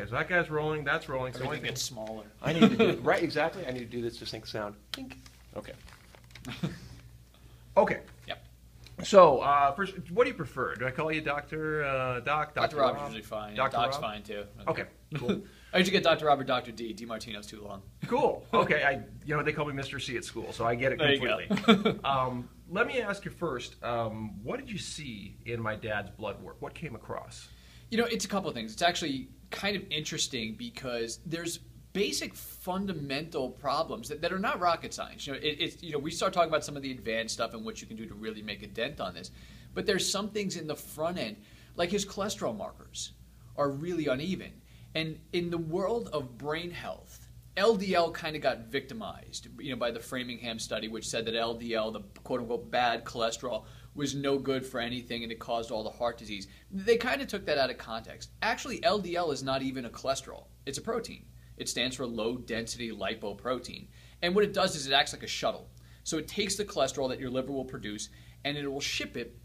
So that guy's rolling, that's rolling. So Everything gets smaller. I need to do right, exactly. I need to do this distinct sound. Tink. Okay. Okay. Yep. So, first, what do you prefer? Do I call you Doctor Doc? Dr. Robert's usually fine. Dr. Doc's Rob? fine too. Okay. Cool. I usually get Dr. Robert, Dr. D. DeMartino's too long. Cool. Okay. They call me Mr. C at school, so I get it There completely. you go. Let me ask you first. What did you see in my dad's blood work? What came across? It's a couple of things. It's actually kind of interesting because there's basic fundamental problems that are not rocket science. We start talking about some of the advanced stuff and what you can do to really make a dent on this. But there's some things in the front end, like his cholesterol markers are really uneven. And in the world of brain health, LDL kind of got victimized, by the Framingham study, which said that LDL, the quote-unquote bad cholesterol, was no good for anything and it caused all the heart disease. They kind of took that out of context. Actually, LDL is not even a cholesterol. It's a protein. It stands for low-density lipoprotein. And what it does is it acts like a shuttle. So it takes the cholesterol that your liver will produce and it will ship it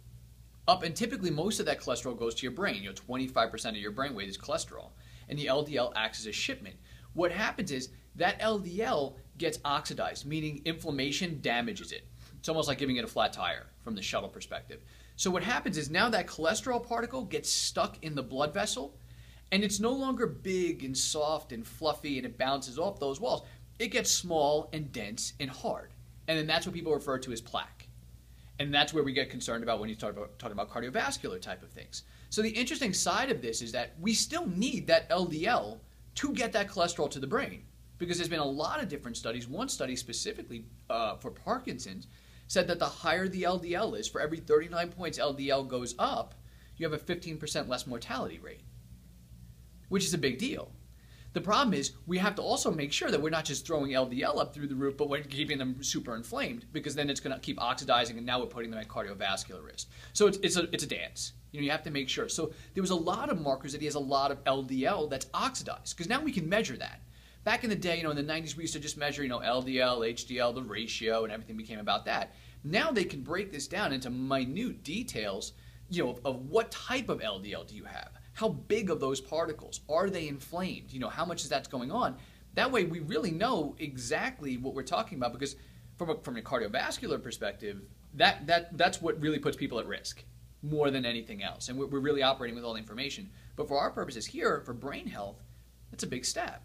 up. And typically most of that cholesterol goes to your brain. 25% of your brain weight is cholesterol. And the LDL acts as a shipment. What happens is that LDL gets oxidized, meaning inflammation damages it. It's almost like giving it a flat tire from the shuttle perspective. So what happens is now that cholesterol particle gets stuck in the blood vessel, and it's no longer big and soft and fluffy and it bounces off those walls. It gets small and dense and hard. And then that's what people refer to as plaque. And that's where we get concerned about when you start talking about cardiovascular type of things. So the interesting side of this is that we still need that LDL to get that cholesterol to the brain, because there's been a lot of different studies. One study specifically for Parkinson's said that the higher the LDL is, for every 39 points LDL goes up, you have a 15% less mortality rate, which is a big deal. The problem is we have to also make sure that we're not just throwing LDL up through the roof, but we're keeping them super inflamed, because then it's going to keep oxidizing, and now we're putting them at cardiovascular risk. So it's a dance. You have to make sure. So there was a lot of markers that he has a lot of LDL that's oxidized, because now we can measure that. Back in the day, in the 90s, we used to just measure, LDL, HDL, the ratio, and everything became about that. Now they can break this down into minute details, of what type of LDL do you have? How big of those particles? Are they inflamed? How much is that going on? That way we really know exactly what we're talking about, because from a cardiovascular perspective, that's what really puts people at risk more than anything else. And we're really operating with all the information. But for our purposes here, for brain health, that's a big step.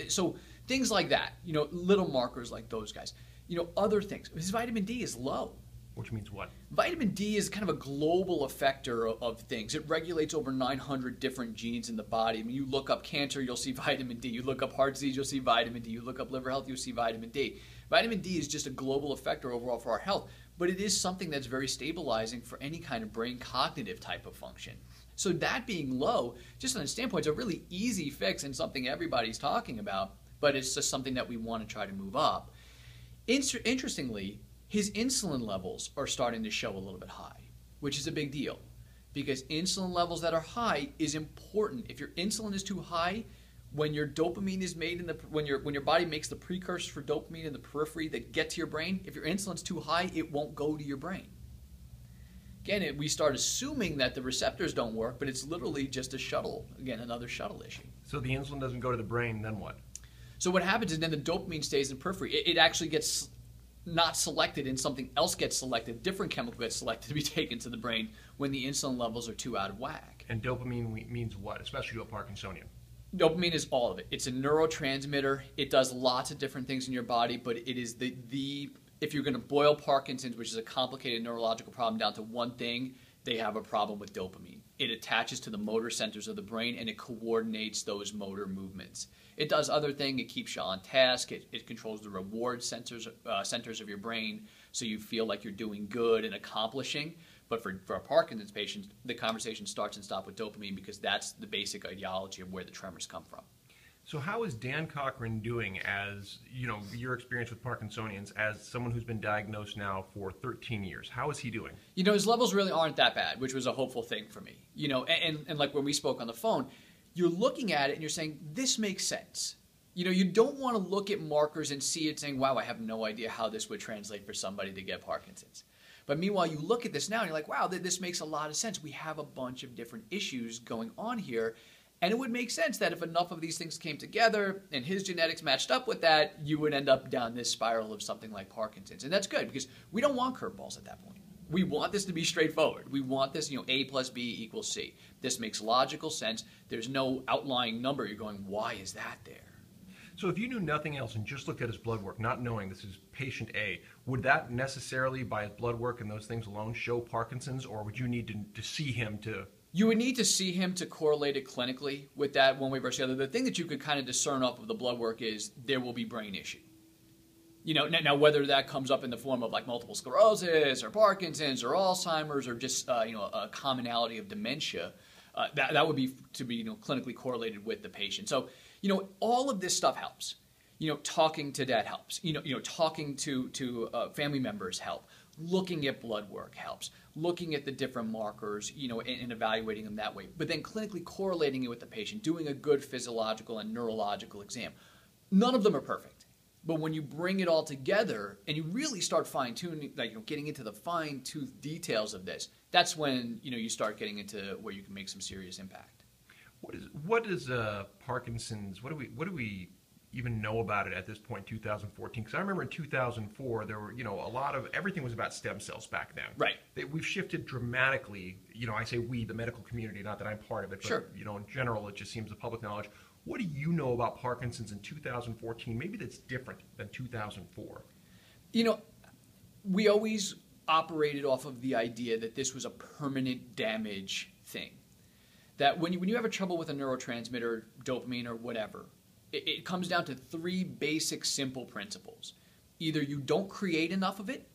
So things like that, little markers like those guys. Other things. His vitamin D is low. Which means what? Vitamin D is kind of a global effector of things. It regulates over 900 different genes in the body. I mean, you look up cancer, you'll see vitamin D. You look up heart disease, you'll see vitamin D. You look up liver health, you'll see vitamin D. Vitamin D is just a global effector overall for our health, but it is something that's very stabilizing for any kind of brain cognitive type of function. So that being low, just on a standpoint, is a really easy fix and something everybody's talking about, but it's just something that we want to try to move up. Interestingly, his insulin levels are starting to show a little bit high, which is a big deal, because insulin levels that are high is important. If your insulin is too high, when your dopamine is made when your body makes the precursors for dopamine in the periphery that get to your brain, if your insulin's too high, it won't go to your brain. Again, we start assuming that the receptors don't work, but it's literally just a shuttle. Again, another shuttle issue. So the insulin doesn't go to the brain, then what? So what happens is then the dopamine stays in periphery. It actually gets not selected and something else gets selected, different chemical gets selected to be taken to the brain when the insulin levels are too out of whack. And dopamine means what, especially to a Parkinsonian? Dopamine is all of it. It's a neurotransmitter. It does lots of different things in your body, but it is if you're going to boil Parkinson's, which is a complicated neurological problem, down to one thing, they have a problem with dopamine. It attaches to the motor centers of the brain and it coordinates those motor movements. It does other things. It keeps you on task. It controls the reward centers of your brain, so you feel like you're doing good and accomplishing. But for a Parkinson's patient, the conversation starts and stops with dopamine, because that's the basic ideology of where the tremors come from. So how is Dan Cochran doing, as your experience with Parkinsonians, as someone who's been diagnosed now for 13 years? How is he doing? His levels really aren't that bad, which was a hopeful thing for me. And like when we spoke on the phone, you're looking at it and you're saying, this makes sense. You don't want to look at markers and see it saying, wow, I have no idea how this would translate for somebody to get Parkinson's. But meanwhile, you look at this now and you're like, wow, this makes a lot of sense. We have a bunch of different issues going on here. And it would make sense that if enough of these things came together and his genetics matched up with that, you would end up down this spiral of something like Parkinson's. And that's good because we don't want curveballs at that point. We want this to be straightforward. We want this, A plus B equals C. This makes logical sense. There's no outlying number. You're going, why is that there? So if you knew nothing else and just looked at his blood work, not knowing this is patient A, would that necessarily, by his blood work and those things alone, show Parkinson's, or would you need to see him to... You would need to see him to correlate it clinically with that one way versus the other. The thing that you could kind of discern off of the blood work is there will be brain issue. Now whether that comes up in the form of like multiple sclerosis or Parkinson's or Alzheimer's or just a commonality of dementia, that would be to be clinically correlated with the patient. So all of this stuff helps. Talking to dad helps. Talking to family members help. Looking at blood work helps. Looking at the different markers, and evaluating them that way. But then clinically correlating it with the patient, doing a good physiological and neurological exam. None of them are perfect. But when you bring it all together and you really start fine-tuning, getting into the fine-tooth details of this, that's when, you start getting into where you can make some serious impact. What is Parkinson's? What do we even know about it at this point, 2014? Because I remember in 2004 there were, a lot of everything was about stem cells back then. Right. We've shifted dramatically. I say we, the medical community, not that I'm part of it, but sure. In general, it just seems the public knowledge. What do you know about Parkinson's in 2014? Maybe that's different than 2004. We always operated off of the idea that this was a permanent damage thing. That when you have a trouble with a neurotransmitter, dopamine or whatever, it comes down to three basic simple principles. Either you don't create enough of it,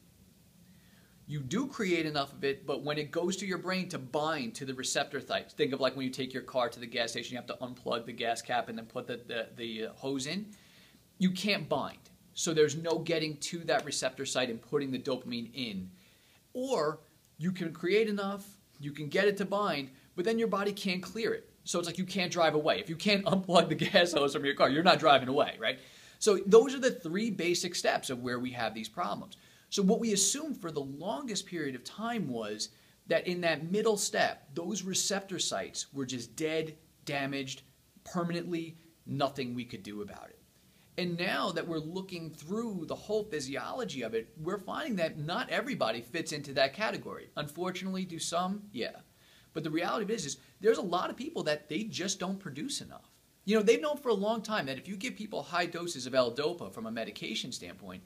you do create enough of it, but when it goes to your brain to bind to the receptor sites, think of like when you take your car to the gas station, you have to unplug the gas cap and then put the hose in. You can't bind. So there's no getting to that receptor site and putting the dopamine in. Or you can create enough, you can get it to bind, but then your body can't clear it. So it's like you can't drive away. If you can't unplug the gas hose from your car, you're not driving away, right? So those are the three basic steps of where we have these problems. So what we assumed for the longest period of time was that in that middle step, those receptor sites were just dead, damaged, permanently, nothing we could do about it. And now that we're looking through the whole physiology of it, we're finding that not everybody fits into that category. Unfortunately, do some? Yeah. But the reality of it is there's a lot of people that they just don't produce enough. They've known for a long time that if you give people high doses of L-Dopa from a medication standpoint,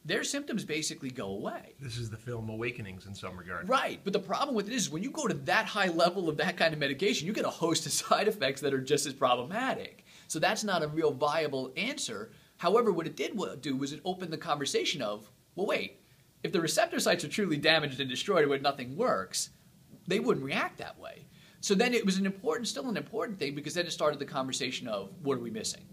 their symptoms basically go away. This is the film Awakenings in some regard. Right, but the problem with it is when you go to that high level of that kind of medication, you get a host of side effects that are just as problematic. So that's not a real viable answer. However, what it did do was it opened the conversation of, well, wait, if the receptor sites are truly damaged and destroyed where nothing works, they wouldn't react that way. So then it was still an important thing because then it started the conversation of what are we missing?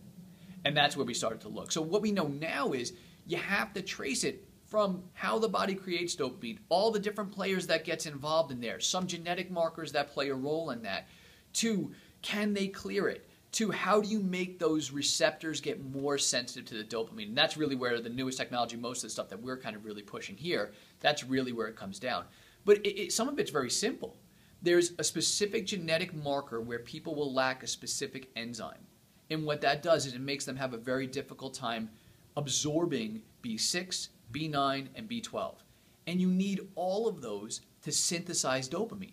And that's where we started to look. So what we know now is you have to trace it from how the body creates dopamine, all the different players that gets involved in there, some genetic markers that play a role in that, to can they clear it, to how do you make those receptors get more sensitive to the dopamine. And that's really where the newest technology, most of the stuff that we're kind of really pushing here, that's really where it comes down. But some of it's very simple. There's a specific genetic marker where people will lack a specific enzyme. And what that does is it makes them have a very difficult time absorbing B6, B9, and B12. And you need all of those to synthesize dopamine.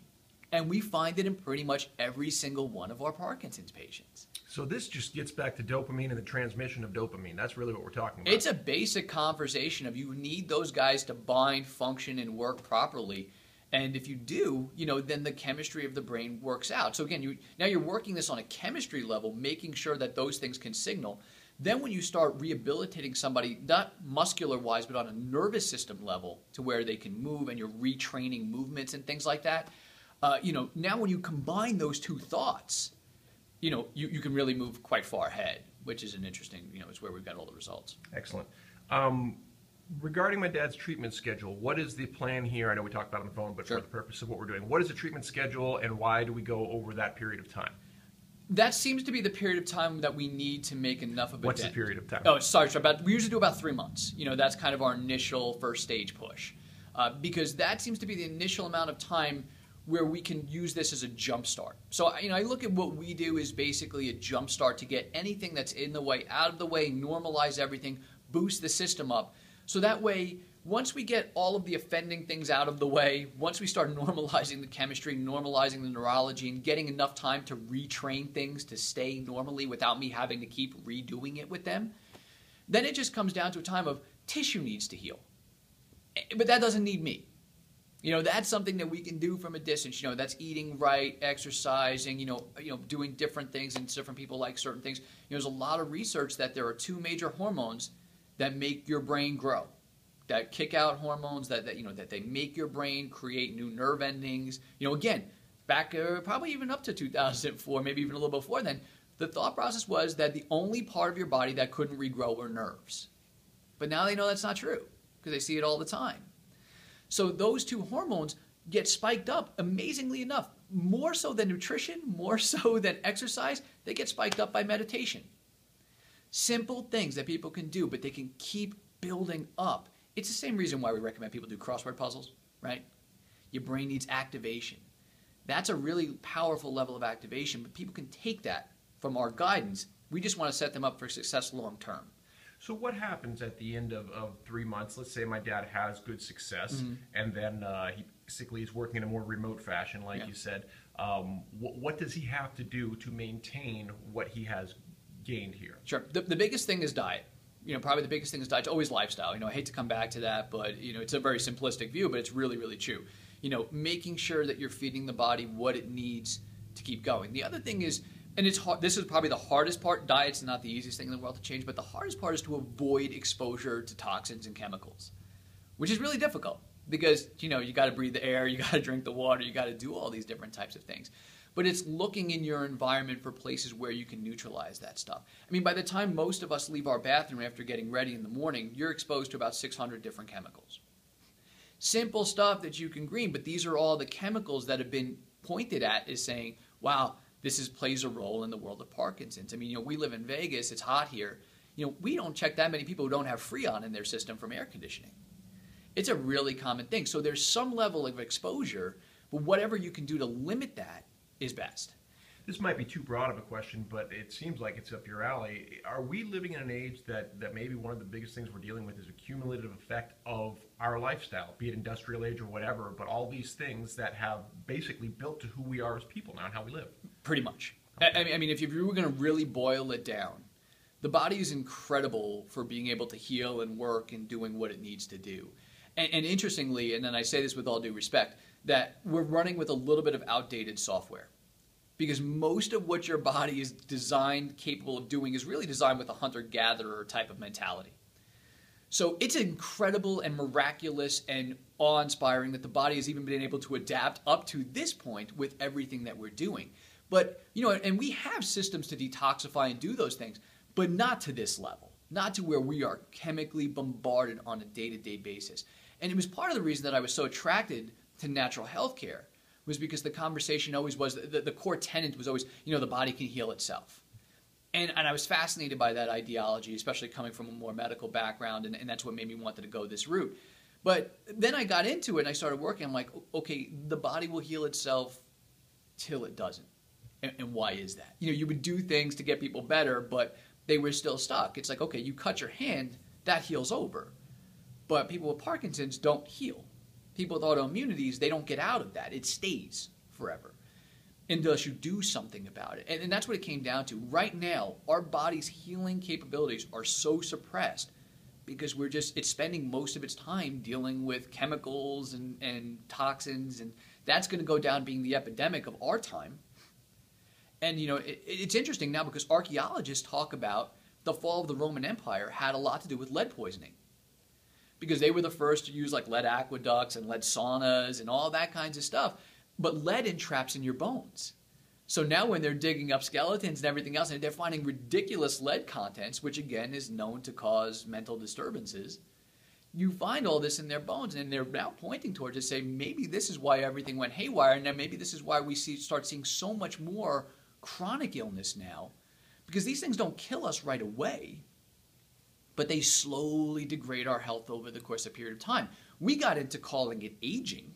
And we find it in pretty much every single one of our Parkinson's patients. So this just gets back to dopamine and the transmission of dopamine. That's really what we're talking about. It's a basic conversation of you need those guys to bind, function, and work properly. And if you do, then the chemistry of the brain works out. So again, now you're working this on a chemistry level, making sure that those things can signal. Then when you start rehabilitating somebody, not muscular-wise, but on a nervous system level to where they can move and you're retraining movements and things like that, now when you combine those two thoughts, you can really move quite far ahead, which is an interesting, is where we've got all the results. Excellent. Regarding my dad's treatment schedule, what is the plan here? I know we talked about it on the phone, but sure. For the purpose of what we're doing, what is the treatment schedule and why do we go over that period of time? That seems to be the period of time that we need to make enough of a What's dent. the period of time? Oh, sorry. We usually do about 3 months. That's kind of our initial first stage push. Because that seems to be the initial amount of time where we can use this as a jump start. So, I look at what we do is basically a jump start to get anything that's in the way out of the way, normalize everything, boost the system up. So that way, once we get all of the offending things out of the way, once we start normalizing the chemistry, normalizing the neurology, and getting enough time to retrain things to stay normally without me having to keep redoing it with them, then it just comes down to a time of tissue needs to heal. But that doesn't need me. That's something that we can do from a distance. That's eating right, exercising, doing different things, and different people like certain things. There's a lot of research that there are two major hormones that make your brain grow, that kick out hormones that they make your brain create new nerve endings. Again, back probably even up to 2004, maybe even a little before then, the thought process was that the only part of your body that couldn't regrow were nerves. But now they know that's not true because they see it all the time. So those two hormones get spiked up, amazingly enough, more so than nutrition, more so than exercise. They get spiked up by meditation. Simple things that people can do, but they can keep building up. It's the same reason why we recommend people do crossword puzzles, right? Your brain needs activation. That's a really powerful level of activation, but people can take that from our guidance. We just want to set them up for success long term. So what happens at the end of 3 months? Let's say my dad has good success, and then he basically is working in a more remote fashion, like you said. What does he have to do to maintain what he has gained here? Sure. The biggest thing is diet. Probably the biggest thing is diet. It's always lifestyle. I hate to come back to that, but it's a very simplistic view, but it's really, really true. Making sure that you're feeding the body what it needs to keep going. The other thing is, and it's hard, this is probably the hardest part. Diet's not the easiest thing in the world to change, but the hardest part is to avoid exposure to toxins and chemicals, which is really difficult because, you got to breathe the air, you got to drink the water, you got to do all these different types of things. But it's looking in your environment for places where you can neutralize that stuff. By the time most of us leave our bathroom after getting ready in the morning, you're exposed to about 600 different chemicals. Simple stuff that you can green, but these are all the chemicals that have been pointed at as saying, wow, this plays a role in the world of Parkinson's. We live in Vegas, it's hot here. We don't check that many people who don't have Freon in their system from air conditioning. It's a really common thing. So there's some level of exposure, but whatever you can do to limit that is best. This might be too broad of a question, but it seems like it's up your alley. Are we living in an age that maybe one of the biggest things we're dealing with is a cumulative effect of our lifestyle, be it industrial age or whatever, but all these things that have basically built to who we are as people now and how we live? Pretty much. Okay. If you were going to really boil it down, the body is incredible for being able to heal and work and doing what it needs to do. And interestingly, and then I say this with all due respect, that we're running with a little bit of outdated software. Because most of what your body is designed, capable of doing, is really designed with a hunter-gatherer type of mentality. So it's incredible and miraculous and awe-inspiring that the body has even been able to adapt up to this point with everything that we're doing. But, and we have systems to detoxify and do those things, but not to this level. Not to where we are chemically bombarded on a day-to-day basis. And it was part of the reason that I was so attracted to natural health care. Was because the conversation always was, the core tenet was always, the body can heal itself. And I was fascinated by that ideology, especially coming from a more medical background, and that's what made me want to go this route. But then I got into it, and I started working. I'm like, okay, the body will heal itself till it doesn't. And why is that? You would do things to get people better, but they were still stuck. It's like, okay, you cut your hand, that heals over. But people with Parkinson's don't heal. People with autoimmunities, they don't get out of that. It stays forever unless you do something about it. And that's what it came down to. Right now, our body's healing capabilities are so suppressed because it's spending most of its time dealing with chemicals and toxins, and that's going to go down being the epidemic of our time. And, it's interesting now because archaeologists talk about the fall of the Roman Empire had a lot to do with lead poisoning. Because they were the first to use lead aqueducts and lead saunas and all that kinds of stuff. But lead entraps in your bones. So now when they're digging up skeletons and everything else, and they're finding ridiculous lead contents, which again is known to cause mental disturbances, you find all this in their bones, and they're now pointing towards it, say maybe this is why everything went haywire, and then maybe this is why we start seeing so much more chronic illness now, because these things don't kill us right away. But they slowly degrade our health over the course of a period of time. We got into calling it aging,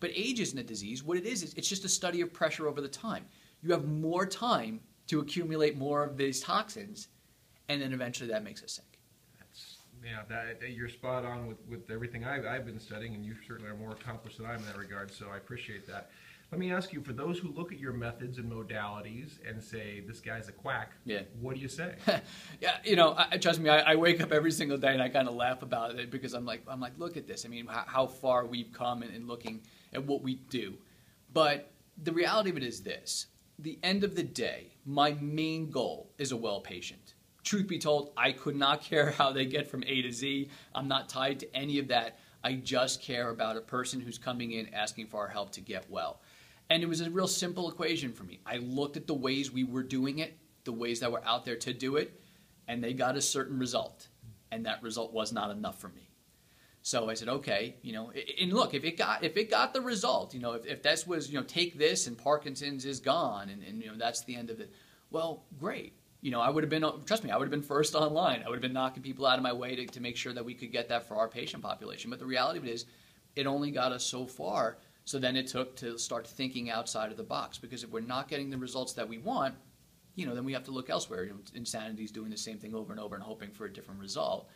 But age isn't a disease. What it is it's just a study of pressure over the time. You have more time to accumulate more of these toxins, and then eventually that makes us sick. You're spot on with everything I've been studying, and you certainly are more accomplished than I am in that regard, so I appreciate that. Let me ask you, for those who look at your methods and modalities and say, this guy's a quack, what do you say? Yeah, trust me, I wake up every single day and I kind of laugh about it because I'm like, look at this. I mean, how far we've come in looking at what we do. But the reality of it is this. The end of the day, my main goal is a well patient. Truth be told, I could not care how they get from A to Z. I'm not tied to any of that. I just care about a person who's coming in asking for our help to get well. And it was a real simple equation for me. I looked at the ways we were doing it, the ways that were out there to do it, and they got a certain result. And that result was not enough for me. So I said, okay, and look, if it got the result, if this was, take this and Parkinson's is gone and that's the end of it, well, great. I would have been, trust me, I would have been first online. I would have been knocking people out of my way to make sure that we could get that for our patient population. But the reality of it is, it only got us so far. So then it took to start thinking outside of the box. Because if we're not getting the results that we want, then we have to look elsewhere. Insanity is doing the same thing over and over and hoping for a different result.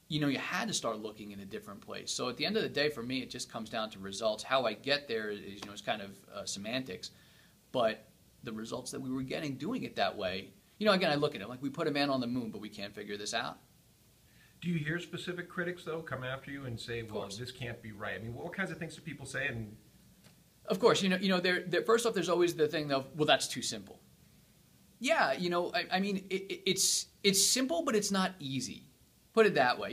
You had to start looking in a different place. So at the end of the day, for me, it just comes down to results. How I get there is, it's kind of semantics. But the results that we were getting doing it that way, again, I look at it like we put a man on the moon, but we can't figure this out. Do you hear specific critics, though, come after you and say, well, this can't be right? I mean, what kinds of things do people say? And of course, first off, there's always the thing of, well, that's too simple. Yeah, I mean, it's simple, but it's not easy. Put it that way.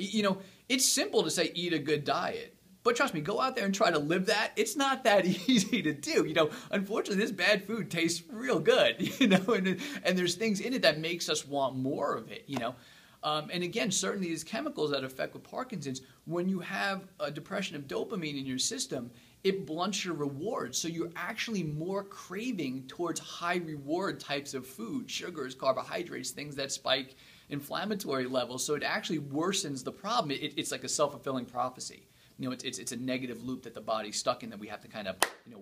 It's simple to say eat a good diet. But trust me, go out there and try to live that. It's not that easy to do. Unfortunately, this bad food tastes real good, and there's things in it that makes us want more of it, And again, certainly these chemicals that affect with Parkinson's, when you have a depression of dopamine in your system, it blunts your reward. So you're actually more craving towards high reward types of food, sugars, carbohydrates, things that spike inflammatory levels. So it actually worsens the problem. It's like a self-fulfilling prophecy. It's a negative loop that the body's stuck in that we have to kind of,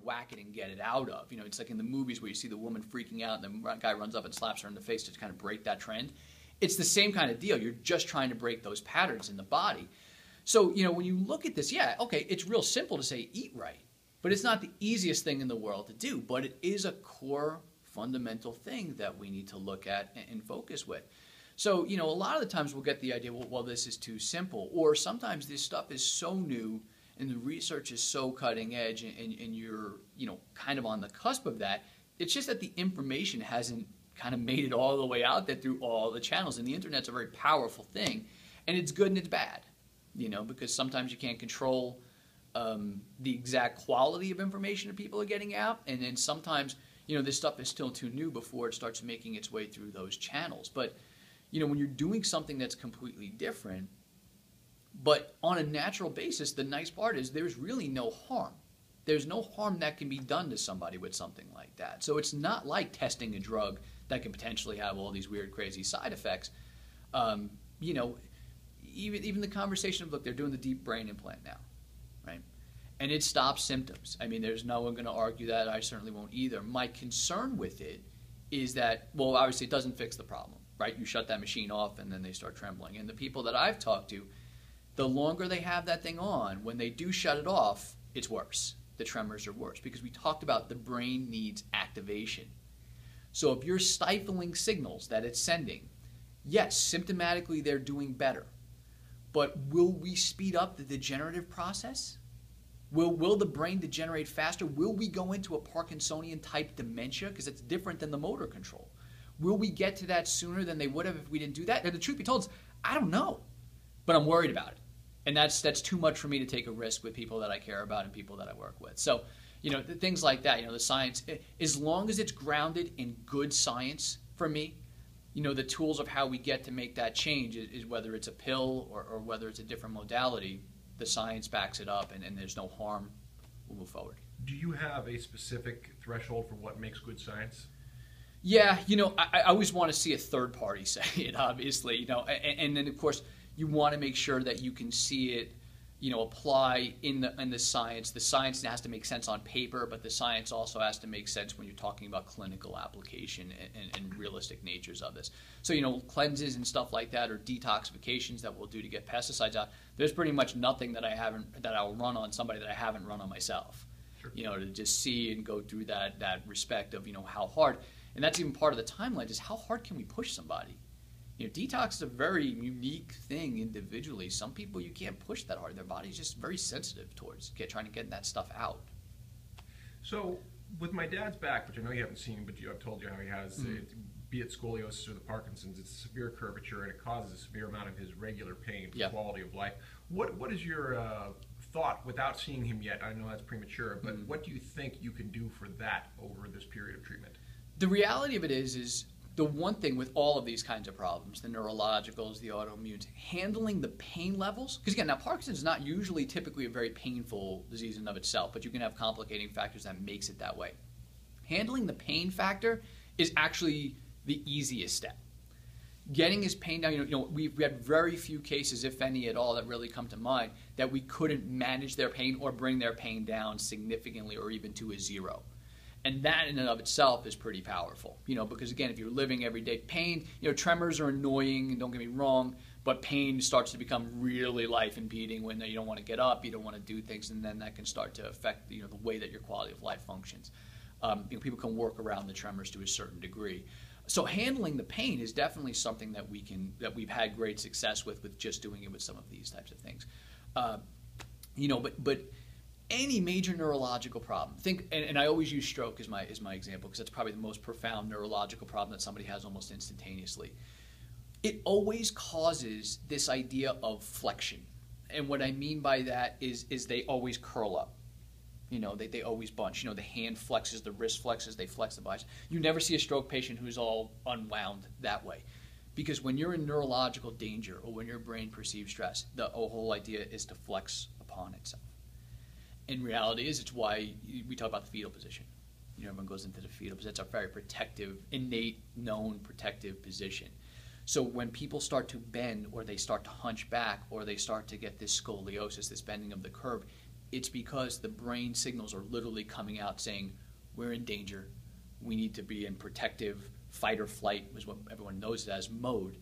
whack it and get it out of. It's like in the movies where you see the woman freaking out and the guy runs up and slaps her in the face to kind of break that trend. It's the same kind of deal. You're just trying to break those patterns in the body. So, when you look at this, it's real simple to say eat right. But it's not the easiest thing in the world to do. But it is a core fundamental thing that we need to look at and focus with. So, a lot of the times we'll get the idea, well, this is too simple. Or sometimes this stuff is so new and the research is so cutting edge and you're, kind of on the cusp of that. It's just that the information hasn't kind of made it all the way out there through all the channels. And the internet's a very powerful thing. And it's good and it's bad, because sometimes you can't control the exact quality of information that people are getting out. And then sometimes, this stuff is still too new before it starts making its way through those channels. But when you're doing something that's completely different, but on a natural basis, the nice part is there's really no harm. There's no harm that can be done to somebody with something like that. So it's not like testing a drug that can potentially have all these weird, crazy side effects. Even the conversation of, look, they're doing the deep brain implant now, right? And it stops symptoms. I mean, there's no one going to argue that. I certainly won't either. My concern with it is that, well, obviously it doesn't fix the problem. Right? You shut that machine off and then they start trembling. And the people that I've talked to, the longer they have that thing on, when they do shut it off, it's worse. The tremors are worse because we talked about the brain needs activation. So if you're stifling signals that it's sending, yes, symptomatically they're doing better. But will we speed up the degenerative process? Will the brain degenerate faster? Will we go into a Parkinsonian type dementia? Because it's different than the motor control. Will we get to that sooner than they would have if we didn't do that? And the truth be told, I don't know, but I'm worried about it. And that's too much for me to take a risk with people that I care about and people that I work with. So, things like that, the science, as long as it's grounded in good science for me, the tools of how we get to make that change is whether it's a pill or whether it's a different modality, the science backs it up and there's no harm, we'll move forward. Do you have a specific threshold for what makes good science? Yeah, I always want to see a third party say it, obviously, and then of course you want to make sure that you can see it, apply in the science. The science has to make sense on paper, but the science also has to make sense when you're talking about clinical application and realistic natures of this. So, cleanses and stuff like that, or detoxifications that we'll do to get pesticides out. There's pretty much nothing that I'll run on somebody that I haven't run on myself. Sure. To just see and go through that respect of, how hard. And that's even part of the timeline, is how hard can we push somebody? Detox is a very unique thing individually. Some people you can't push that hard. Their body's just very sensitive towards trying to get that stuff out. So with my dad's back, which I know you haven't seen, but I've told you how he has, be it scoliosis or the Parkinson's, it's a severe curvature and it causes a severe amount of his regular pain for quality of life. What is your thought, without seeing him yet? I know that's premature, but what do you think you can do for that over this period of treatment? The reality of it is the one thing with all of these kinds of problems, the neurologicals, the autoimmunes, handling the pain levels, because again, now Parkinson's is not usually typically a very painful disease in and of itself, but you can have complicating factors that makes it that way. Handling the pain factor is actually the easiest step. Getting his pain down, we've had very few cases, if any at all, that really come to mind that we couldn't manage their pain or bring their pain down significantly or even to a zero. And that in and of itself is pretty powerful, because again, if you're living everyday pain, tremors are annoying, and don't get me wrong, but pain starts to become really life impeding when you don't want to get up, you don't want to do things, and then that can start to affect, the way that your quality of life functions. People can work around the tremors to a certain degree. So handling the pain is definitely something that we've had great success with just doing it with some of these types of things. But any major neurological problem, and I always use stroke as my example, because that's probably the most profound neurological problem that somebody has almost instantaneously. It always causes this idea of flexion, and what I mean by that is they always curl up. They always bunch. The hand flexes, the wrist flexes, they flex the biceps. You never see a stroke patient who's all unwound that way, because when you're in neurological danger or when your brain perceives stress, the whole idea is to flex upon itself. In reality it's why we talk about the fetal position. Everyone goes into the fetal position. It's a very protective, innate, known protective position. So when people start to bend, or they start to hunch back, or they start to get this scoliosis, this bending of the curve, it's because the brain signals are literally coming out saying, we're in danger, we need to be in protective fight or flight, is what everyone knows it as, mode,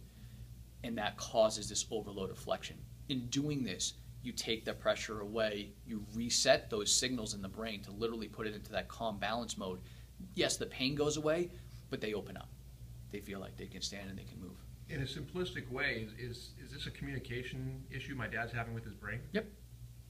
and that causes this overload of flexion. In doing this, you take the pressure away, you reset those signals in the brain to literally put it into that calm balance mode. Yes, the pain goes away, but they open up. They feel like they can stand and they can move. In a simplistic way, is this a communication issue my dad's having with his brain? Yep,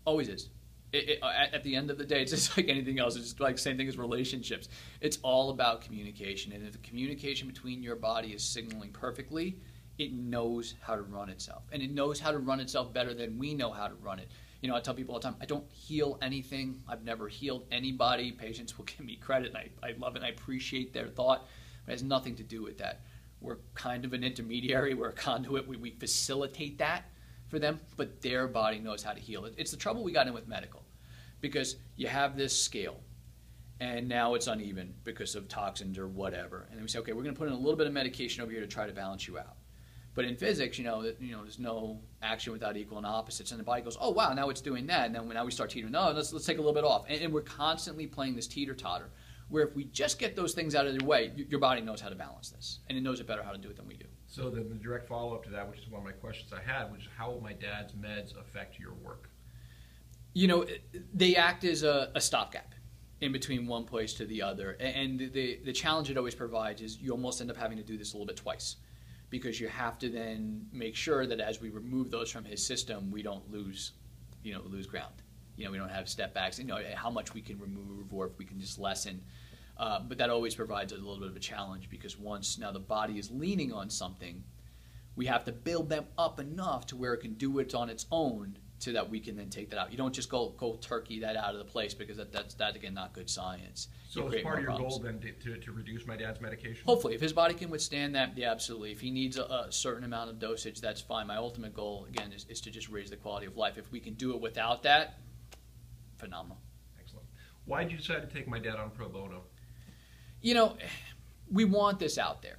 always is. At the end of the day, it's just like anything else. It's just like the same thing as relationships. It's all about communication, and if the communication between your body is signaling perfectly, it knows how to run itself, and it knows how to run itself better than we know how to run it. I tell people all the time, I don't heal anything. I've never healed anybody. Patients will give me credit, and I love it, and I appreciate their thought, but it has nothing to do with that. We're kind of an intermediary. We're a conduit. We facilitate that for them, but their body knows how to heal it. It's the trouble we got in with medical, because you have this scale, and now it's uneven because of toxins or whatever, and then we say, okay, we're going to put in a little bit of medication over here to try to balance you out. But in physics, there's no action without equal and opposites, and the body goes, oh wow, now it's doing that, and then now we start teetering. No, let's take a little bit off, and we're constantly playing this teeter-totter, where if we just get those things out of the way, your body knows how to balance this, and it knows it better how to do it than we do. So then the direct follow-up to that, which is one of my questions I had, which is how will my dad's meds affect your work? They act as a stopgap in between one place to the other, and the challenge it always provides is you almost end up having to do this a little bit twice, because you have to then make sure that as we remove those from his system, we don't lose ground. We don't have step backs, how much we can remove or if we can just lessen. But that always provides a little bit of a challenge, because once now the body is leaning on something, we have to build them up enough to where it can do it on its own so that we can then take that out. You don't just go turkey that out of the place, because that's again, not good science. So is part of your goal then to reduce my dad's medication? Hopefully. If his body can withstand that, yeah, absolutely. If he needs a certain amount of dosage, that's fine. My ultimate goal, again, is to just raise the quality of life. If we can do it without that, phenomenal. Excellent. Why did you decide to take my dad on pro bono? We want this out there.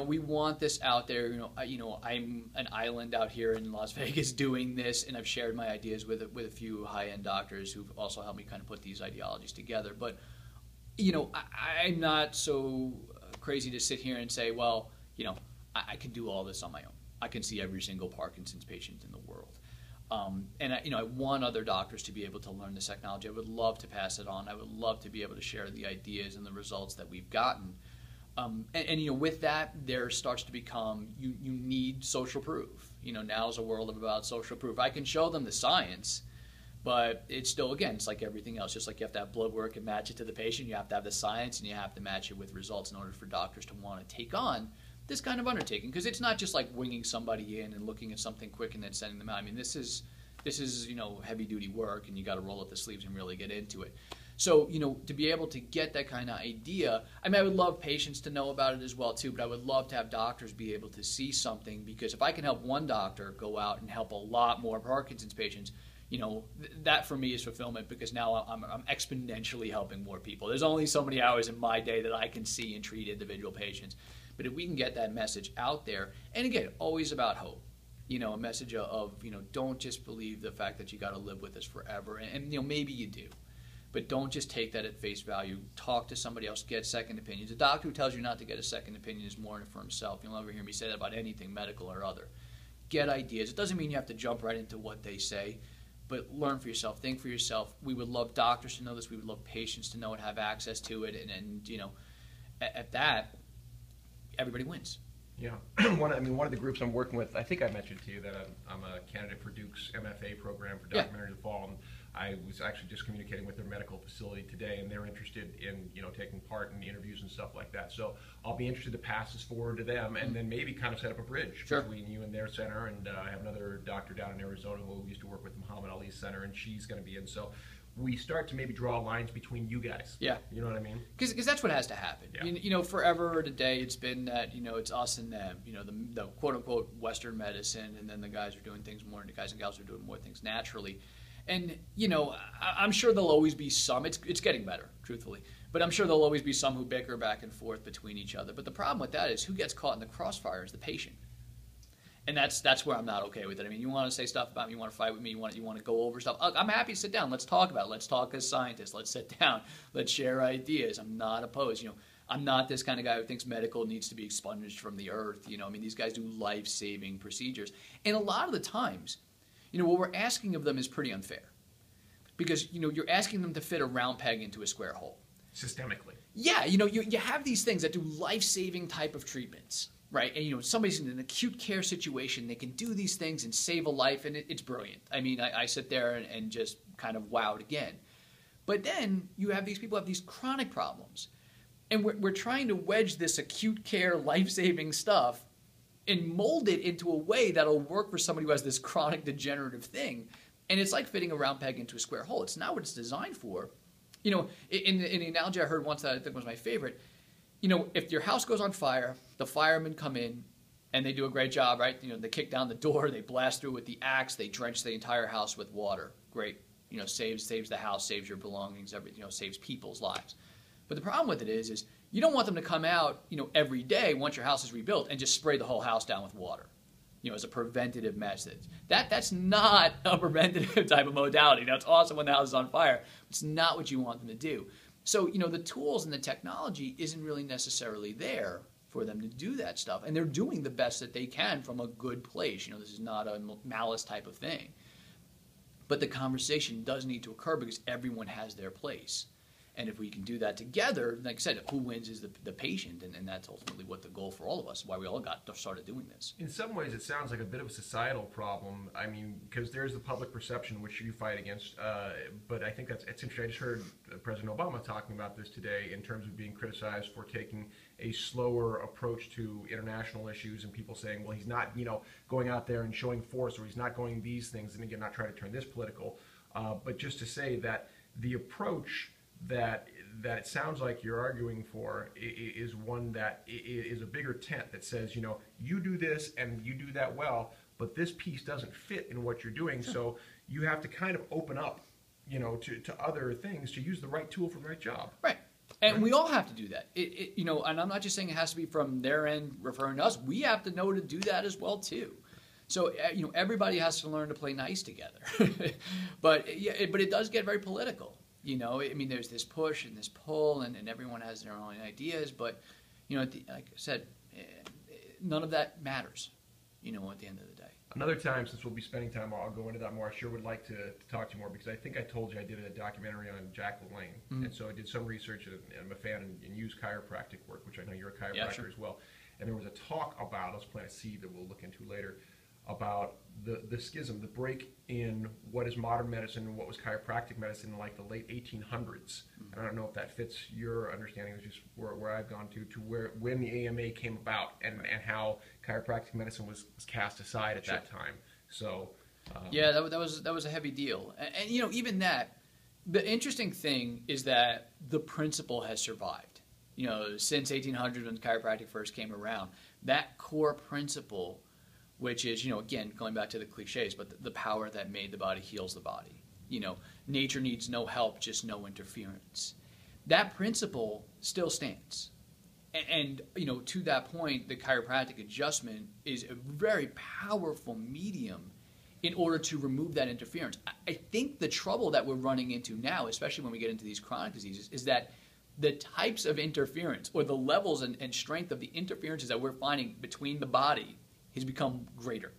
we want this out there. I'm an island out here in Las Vegas doing this, and I've shared my ideas with a few high-end doctors who've also helped me kind of put these ideologies together. But, I'm not so crazy to sit here and say, well, I can do all this on my own. I can see every single Parkinson's patient in the world. And I want other doctors to be able to learn this technology. I would love to pass it on. I would love to be able to share the ideas and the results that we've gotten. And with that, there starts to become, you need social proof. Now is a world about social proof. I can show them the science, but it's still, again, it's like everything else. Just like you have to have blood work and match it to the patient, you have to have the science, and you have to match it with results in order for doctors to want to take on this kind of undertaking. Because it's not just like winging somebody in and looking at something quick and then sending them out. I mean, this is heavy duty work, and you got to roll up the sleeves and really get into it. So, to be able to get that kind of idea, I mean, I would love patients to know about it as well, too, but I would love to have doctors be able to see something, because if I can help one doctor go out and help a lot more Parkinson's patients, that for me is fulfillment, because now I'm exponentially helping more people. There's only so many hours in my day that I can see and treat individual patients. But if we can get that message out there, and again, always about hope. A message of, don't just believe the fact that you got to live with this forever. And maybe you do. But don't just take that at face value. Talk to somebody else. Get second opinions. A doctor who tells you not to get a second opinion is more in it for himself. You'll never hear me say that about anything medical or other. Get ideas. It doesn't mean you have to jump right into what they say, but learn for yourself. Think for yourself. We would love doctors to know this. We would love patients to know and have access to it. And at that, everybody wins. Yeah. One of the groups I'm working with, I think I mentioned to you that I'm a candidate for Duke's MFA program for documentary in the fall, and I was actually just communicating with their medical facility today, and they're interested in taking part in interviews and stuff like that. So I'll be interested to pass this forward to them, and then maybe kind of set up a bridge between you and their center. And I have another doctor down in Arizona who used to work with Muhammad Ali's center, and she's going to be in. So we start to maybe draw lines between you guys. Yeah. You know what I mean? Because that's what has to happen. Yeah. Forever today it's been that, it's us and them, the quote-unquote Western medicine, and then the guys are doing things more, and the guys and gals are doing more things naturally. And, I'm sure there'll always be some, it's getting better, truthfully, but I'm sure there'll always be some who bicker back and forth between each other. But the problem with that is who gets caught in the crossfire is the patient. And that's where I'm not okay with it. I mean, you want to say stuff about me, you want to fight with me, you want to go over stuff. I'm happy to sit down. Let's talk about it. Let's talk as scientists. Let's sit down. Let's share ideas. I'm not opposed. I'm not this kind of guy who thinks medical needs to be expunged from the earth. These guys do life-saving procedures. And a lot of the times, what we're asking of them is pretty unfair. Because, you're asking them to fit a round peg into a square hole. Systemically. Yeah, you have these things that do life-saving type of treatments. Right, and somebody's in an acute care situation, they can do these things and save a life, and it's brilliant. I mean, I sit there and just kind of wowed again. But then you have these people who have these chronic problems, and we're trying to wedge this acute care, life-saving stuff and mold it into a way that'll work for somebody who has this chronic degenerative thing. And it's like fitting a round peg into a square hole. It's not what it's designed for. In the analogy I heard once that I think was my favorite, if your house goes on fire, the firemen come in and they do a great job, right? They kick down the door, they blast through with the axe, they drench the entire house with water. Great. Saves the house, saves your belongings, everything, saves people's lives. But the problem with it is you don't want them to come out, every day once your house is rebuilt and just spray the whole house down with water, as a preventative method. That's not a preventative type of modality. Now, it's awesome when the house is on fire. It's not what you want them to do. So, the tools and the technology isn't really necessarily there for them to do that stuff. And they're doing the best that they can from a good place. This is not a malice type of thing. But the conversation does need to occur because everyone has their place. And if we can do that together, like I said, who wins is the patient, and that's ultimately what the goal for all of us, why we all got started doing this. In some ways, it sounds like a bit of a societal problem. I mean, because there's the public perception, which you fight against, but I think it's interesting. I just heard President Obama talking about this today in terms of being criticized for taking a slower approach to international issues, and people saying, well, he's not, going out there and showing force, or he's not going these things, and again, not trying to turn this political, but just to say that the approach that it sounds like you're arguing for is one that is a bigger tent that says, you do this and you do that well, but this piece doesn't fit in what you're doing. Sure. So you have to kind of open up, to other things to use the right tool for the right job. Right. And we all have to do that. And I'm not just saying it has to be from their end referring to us. We have to know to do that as well too. So everybody has to learn to play nice together. But it does get very political. There's this push and this pull, and everyone has their own ideas. But like I said, none of that matters. At the end of the day. Another time, since we'll be spending time, I'll go into that more. I sure would like to talk to you more, because I think I told you I did a documentary on Jack LaLanne. And so I did some research, and I'm a fan and use chiropractic work, which I know you're a chiropractor as well. And there was a talk about, let's plant a seed that we'll look into later, about the schism, the break in what is modern medicine and what was chiropractic medicine in like the late 1800s. And I don't know if that fits your understanding, it's just where I've gone to when the AMA came about, and how chiropractic medicine was cast aside at that time. So yeah, that was a heavy deal. And even that, the interesting thing is that the principle has survived. Since 1800 when chiropractic first came around, that core principle, which is, again, going back to the cliches, but the power that made the body heals the body. Nature needs no help, just no interference. That principle still stands. And to that point, the chiropractic adjustment is a very powerful medium in order to remove that interference. I think the trouble that we're running into now, especially when we get into these chronic diseases, is that the types of interference, or the levels and strength of the interferences that we're finding between the body, has become greater.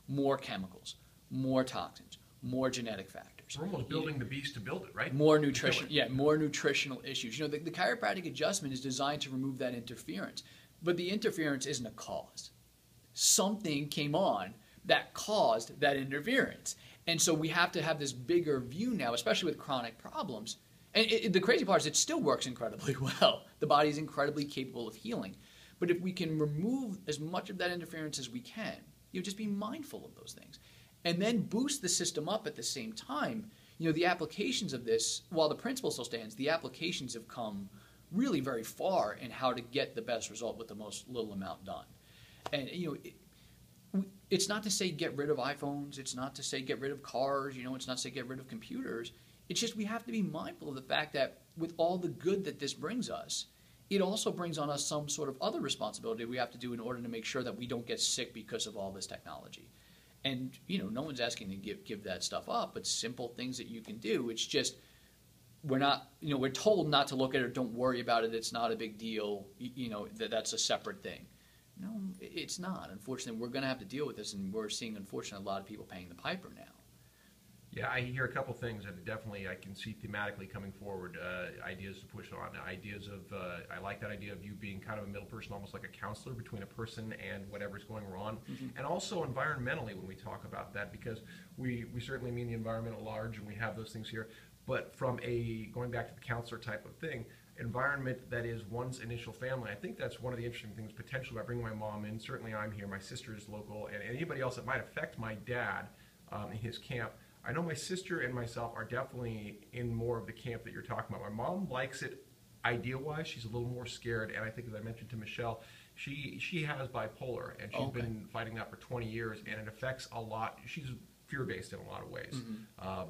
More chemicals, more toxins, more genetic factors. We're almost building the beast to build it, right? More nutrition, more nutritional issues. The chiropractic adjustment is designed to remove that interference, but the interference isn't a cause. Something came on that caused that interference, and so we have to have this bigger view now, especially with chronic problems. And the crazy part is it still works incredibly well. The body is incredibly capable of healing. But if we can remove as much of that interference as we can, just be mindful of those things. And then boost the system up at the same time. The applications of this, while the principle still stands, the applications have come really very far in how to get the best result with the most little amount done. And, it's not to say get rid of iPhones. It's not to say get rid of cars. It's not to say get rid of computers. It's just we have to be mindful of the fact that with all the good that this brings us, it also brings on us some sort of other responsibility we have to do in order to make sure that we don't get sick because of all this technology. And, no one's asking to give that stuff up, but simple things that you can do. It's just, we're told not to look at it, don't worry about it, it's not a big deal, that's a separate thing. No, it's not. Unfortunately, we're going to have to deal with this, and we're seeing, unfortunately, a lot of people paying the piper now. Yeah, I hear a couple things that definitely I can see thematically coming forward, ideas to push on, ideas of, I like that idea of you being kind of a middle person, almost like a counselor between a person and whatever's going wrong. And also environmentally when we talk about that, because we certainly mean the environment at large, and we have those things here, but from going back to the counselor type of thing, environment that is one's initial family. I think that's one of the interesting things potentially by bringing my mom in. Certainly I'm here, my sister is local, and anybody else that might affect my dad in his camp. I know my sister and myself are definitely in more of the camp that you're talking about. My mom likes it idea-wise. She's a little more scared, and I think, as I mentioned to Michelle, she has bipolar, and she's been fighting that for 20 years, and it affects a lot. She's fear-based in a lot of ways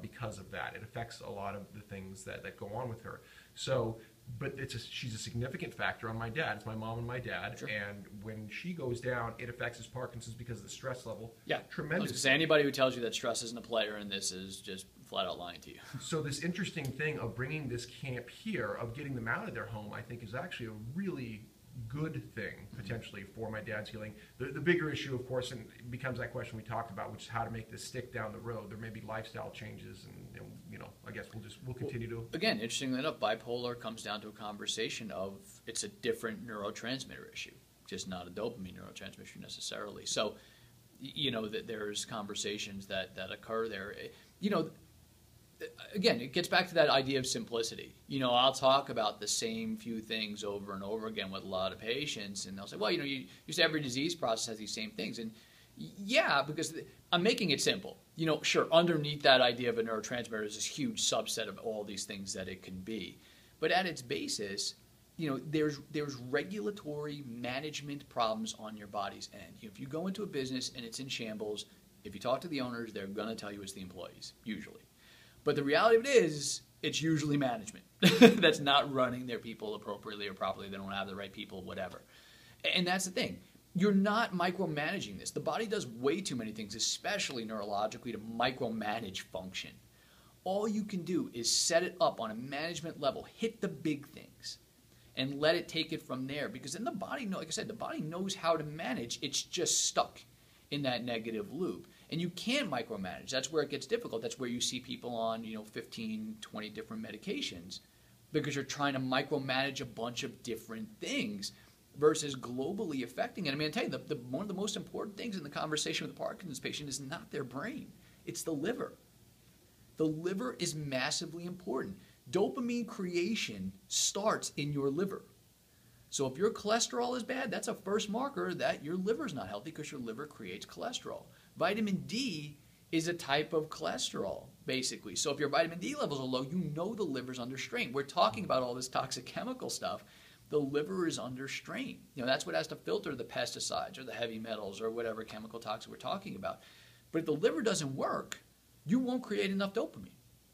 because of that. It affects a lot of the things that go on with her. So, but she's a significant factor on my dad. It's my mom and my dad, and when she goes down, it affects his Parkinson's because of the stress level. Yeah, tremendous. I was gonna say, anybody who tells you that stress isn't a player in this is just flat out lying to you. So this interesting thing of bringing this camp here, of getting them out of their home, I think is actually a really good thing potentially for my dad's healing. The bigger issue, of course, and it becomes that question we talked about, which is how to make this stick down the road. There may be lifestyle changes, and I guess we'll continue to. Again, interestingly enough, bipolar comes down to a conversation of it's a different neurotransmitter issue, just not a dopamine neurotransmitter necessarily. So, that there's conversations that occur there. Again, it gets back to that idea of simplicity. I'll talk about the same few things over and over again with a lot of patients, and they'll say, well, you say every disease process has these same things. And yeah, because I'm making it simple. Sure, underneath that idea of a neurotransmitter is this huge subset of all these things that it can be. But at its basis, there's regulatory management problems on your body's end. If you go into a business and it's in shambles, if you talk to the owners, they're going to tell you it's the employees, usually. But the reality of it is, it's usually management that's not running their people appropriately or properly. They don't have the right people, whatever. And that's the thing. You're not micromanaging this. The body does way too many things, especially neurologically, to micromanage function. All you can do is set it up on a management level, hit the big things, and let it take it from there. Because then the body, like I said, the body knows how to manage. It's just stuck in that negative loop. And you can't micromanage. That's where it gets difficult. That's where you see people on, 15, 20 different medications, because you're trying to micromanage a bunch of different things versus globally affecting it. I mean, I tell you, one of the most important things in the conversation with the Parkinson's patient is not their brain. It's the liver. The liver is massively important. Dopamine creation starts in your liver. So if your cholesterol is bad, that's a first marker that your liver is not healthy, because your liver creates cholesterol. Vitamin D is a type of cholesterol, basically. So if your vitamin D levels are low, you know the liver's under strain. We're talking about all this toxic chemical stuff. The liver is under strain. That's what has to filter the pesticides or the heavy metals or whatever chemical toxin we're talking about. But if the liver doesn't work, you won't create enough dopamine.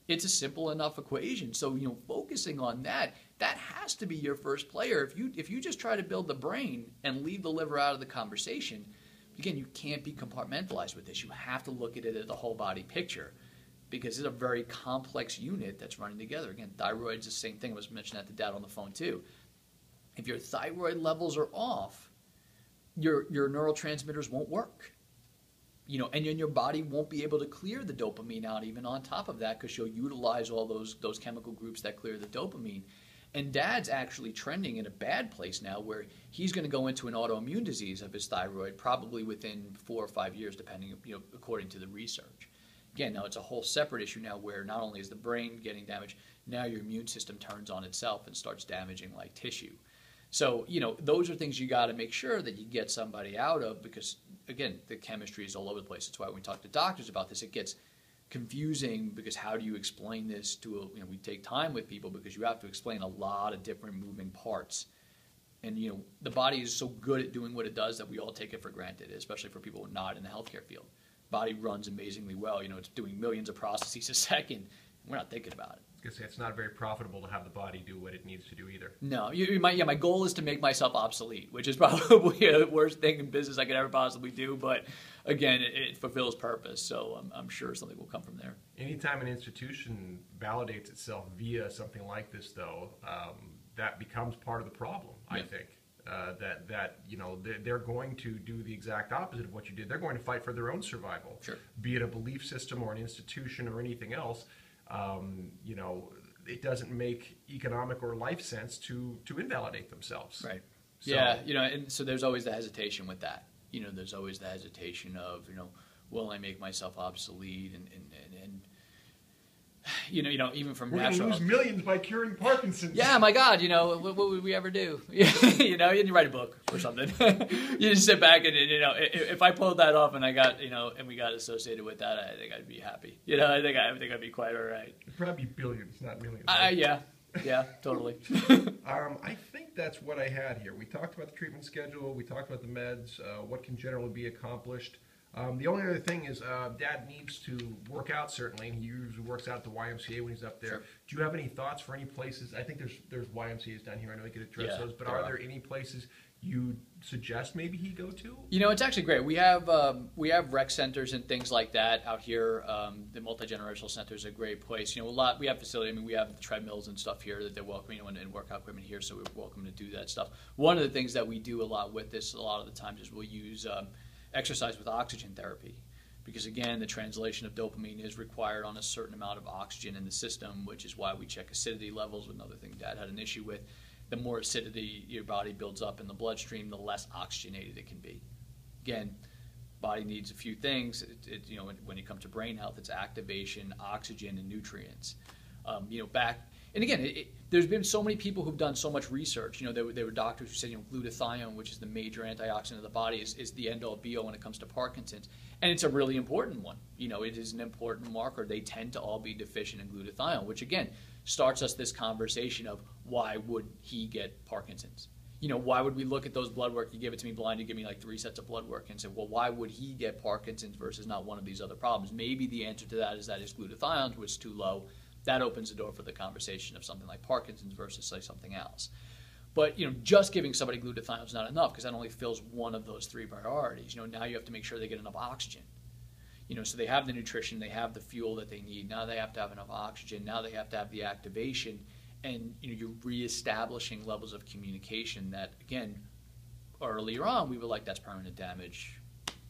It's a simple enough equation. So, focusing on that has to be your first player. If you just try to build the brain and leave the liver out of the conversation, again, you can't be compartmentalized with this. You have to look at it as the whole body picture, because it's a very complex unit that's running together. Again, thyroid's the same thing. I was mentioning that to Dad on the phone too. If your thyroid levels are off, your neurotransmitters won't work. And then your body won't be able to clear the dopamine out even on top of that, because you'll utilize all those chemical groups that clear the dopamine. And Dad's actually trending in a bad place now, where he's going to go into an autoimmune disease of his thyroid probably within 4 or 5 years, depending, according to the research. Again, now it's a whole separate issue now, where not only is the brain getting damaged, now your immune system turns on itself and starts damaging like tissue. So, those are things you got to make sure that you get somebody out of, because, again, the chemistry is all over the place. That's why when we talk to doctors about this, it gets confusing, because how do you explain this to we take time with people, because you have to explain a lot of different moving parts. And, the body is so good at doing what it does that we all take it for granted, especially for people not in the healthcare field. Body runs amazingly well. It's doing millions of processes a second. We're not thinking about it. I was gonna say, it's not very profitable to have the body do what it needs to do either. No, my goal is to make myself obsolete, which is probably the worst thing in business I could ever possibly do. But again, it fulfills purpose, so I'm sure something will come from there. Anytime an institution validates itself via something like this, though, that becomes part of the problem. Yeah. I think they're going to do the exact opposite of what you did. They're going to fight for their own survival, sure. Be it a belief system or an institution or anything else. It doesn't make economic or life sense to invalidate themselves. Right. So, yeah. And so there's always the hesitation with that. There's always the hesitation of, will I make myself obsolete? And even from we're natural. We're going to lose millions by curing Parkinson's. Yeah, my God, what would we ever do? You write a book or something. You just sit back and, if I pulled that off and I got, and we got associated with that, I think I'd be happy. I think I'd be quite all right. It'd probably be billions, not millions. Right? Yeah, totally. I think that's what I had here. We talked about the treatment schedule. We talked about the meds, what can generally be accomplished. The only other thing is Dad needs to work out, certainly, and he usually works out at the YMCA when he's up there. Sure. Do you have any thoughts for any places? I think there's YMCAs down here. I know he could address those, but are there any places you suggest maybe he go to? It's actually great. We have rec centers and things like that out here. The multi-generational center is a great place. We have facility. We have treadmills and stuff here that they're welcoming, and workout equipment here, so we're welcome to do that stuff. One of the things that we do a lot with this, a lot of the times, is we'll use exercise with oxygen therapy, because again, the translation of dopamine is required on a certain amount of oxygen in the system, which is why we check acidity levels. Another thing Dad had an issue with: the more acidity your body builds up in the bloodstream, the less oxygenated it can be. Again, body needs a few things. When it comes to brain health, it's activation, oxygen, and nutrients. And again, there's been so many people who've done so much research. There were doctors who said, glutathione, which is the major antioxidant of the body, is the end-all be-all when it comes to Parkinson's. And it's a really important one. It is an important marker. They tend to all be deficient in glutathione, which, again, starts us this conversation of why would he get Parkinson's? Why would we look at those blood work? You give it to me blind, you give me like 3 sets of blood work, and say, well, why would he get Parkinson's versus not one of these other problems? Maybe the answer to that is that his glutathione was too low. that opens the door for the conversation of something like Parkinson's versus say something else. But just giving somebody glutathione is not enough because that only fills one of those three priorities. Now you have to make sure they get enough oxygen. So they have the nutrition, they have the fuel that they need. Now they have to have enough oxygen. Now they have to have the activation, and you're reestablishing levels of communication that, again, earlier on we were like, that's permanent damage,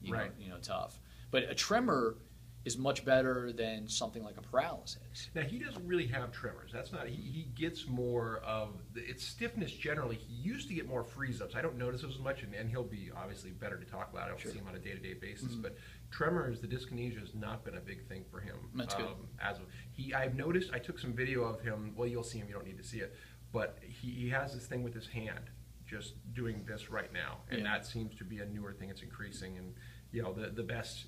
right. Tough. But a tremor is much better than something like a paralysis. Now, he doesn't really have tremors. That's not, he gets more of, it's stiffness generally. He used to get more freeze-ups. I don't notice those as much, and he'll be obviously better to talk about. I don't see him on a day-to-day basis, but tremors, the dyskinesia has not been a big thing for him. That's good. I've noticed, I took some video of him, well, you'll see him, you don't need to see it, but he has this thing with his hand, just doing this right now, and that seems to be a newer thing. It's increasing, and the best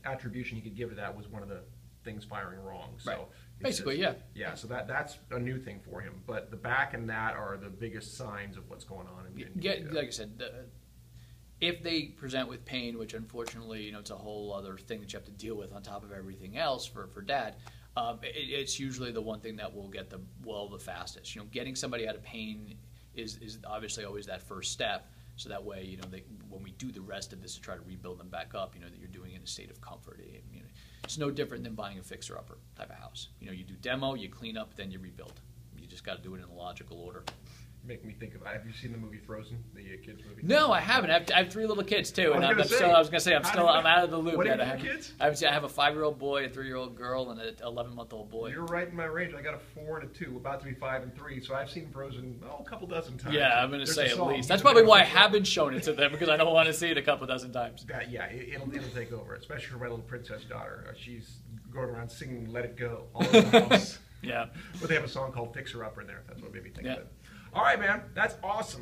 attribution he could give to that was one of the things firing wrong. So right. Basically, yeah. So that's a new thing for him. But the back and that are the biggest signs of what's going on. Like I said, if they present with pain, which unfortunately, it's a whole other thing that you have to deal with on top of everything else for Dad. It's usually the one thing that will get the fastest. Getting somebody out of pain is obviously always that first step. So that way, when we do the rest of this to try to rebuild them back up, that you're doing it in a state of comfort. It's no different than buying a fixer-upper type of house. You do demo, you clean up, then you rebuild. You just got to do it in a logical order. Make me think of. Have you seen the movie Frozen, the kids movie? No, I haven't. I have 3 little kids too, and I'm out of the loop. What yet. are your kids? I have a 5-year-old boy, a 3-year-old girl, and an 11-month-old boy. You're right in my range. I got a 4 and a 2, about to be 5 and 3. So I've seen Frozen a couple dozen times. Yeah, I'm going to say at least. That's probably why I haven't shown it to them, because I don't want to see it a couple dozen times. It'll take over, especially for my little princess daughter. She's going around singing "Let It Go" all over the house. Yeah, but they have a song called "Fixer Upper" in there. That's what made me think of it. All right, man. That's awesome.